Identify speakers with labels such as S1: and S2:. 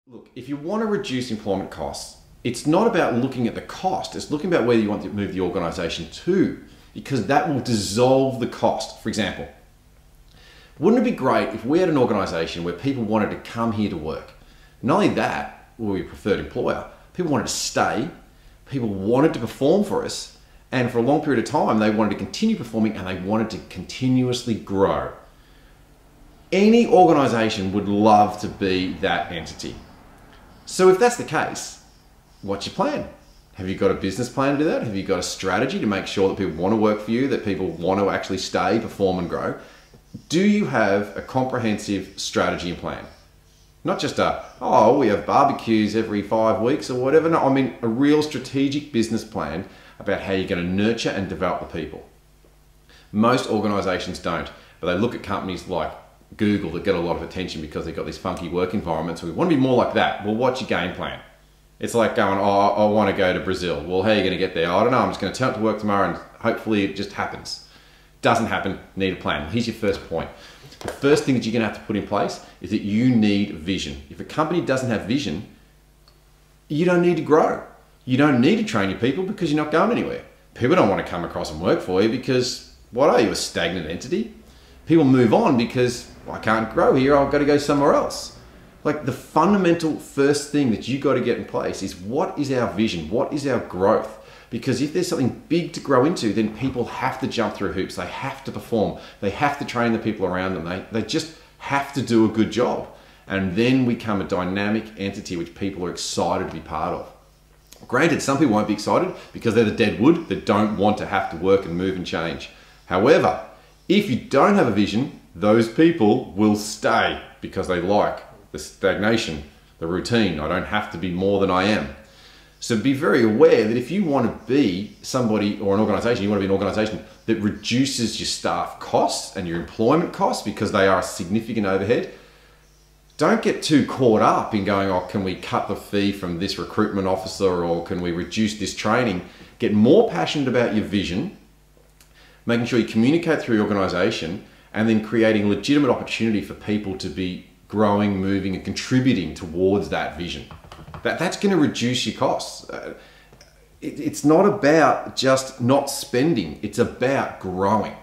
S1: Look, if you want to reduce employment costs, it's not about looking at the cost, it's looking about where you want to move the organisation to, because that will dissolve the cost. For example, wouldn't it be great if we had an organisation where people wanted to come here to work? Not only that, we're your preferred employer, people wanted to stay, people wanted to perform for us, and for a long period of time, they wanted to continue performing and they wanted to continuously grow. Any organisation would love to be that entity. So if that's the case, what's your plan? Have you got a business plan to do that? Have you got a strategy to make sure that people want to work for you, that people want to actually stay, perform and grow? Do you have a comprehensive strategy and plan? Not just we have barbecues every 5 weeks or whatever. No, I mean a real strategic business plan about how you're going to nurture and develop the people. Most organizations don't, but they look at companies like Google that get a lot of attention because they've got these funky work environments. We want to be more like that. Well, what's your game plan? It's like going, I want to go to Brazil. Well, how are you going to get there? I don't know. I'm just going to turn up to work tomorrow and hopefully it just happens. Doesn't happen, need a plan. Here's your first point. The first thing that you're going to have to put in place is that you need vision. If a company doesn't have vision, you don't need to grow. You don't need to train your people because you're not going anywhere. People don't want to come across and work for you because, what are you, a stagnant entity? People move on because, I can't grow here, I've got to go somewhere else. Like the fundamental first thing that you got to get in place is, what is our vision? What is our growth? Because if there's something big to grow into, then people have to jump through hoops. They have to perform. They have to train the people around them. They just have to do a good job. And then we become a dynamic entity which people are excited to be part of. Granted, some people won't be excited because they're the dead wood that don't want to have to work and move and change. However, if you don't have a vision, those people will stay because they like the stagnation, the routine. I don't have to be more than I am. So be very aware that if you want to be somebody or an organization, you want to be an organization that reduces your staff costs and your employment costs because they are a significant overhead. Don't get too caught up in going, oh, can we cut the fee from this recruitment officer or can we reduce this training? Get more passionate about your vision, making sure you communicate through your organization, and then creating legitimate opportunity for people to be growing, moving, and contributing towards that vision. That's going to reduce your costs. It's not about just not spending, it's about growing.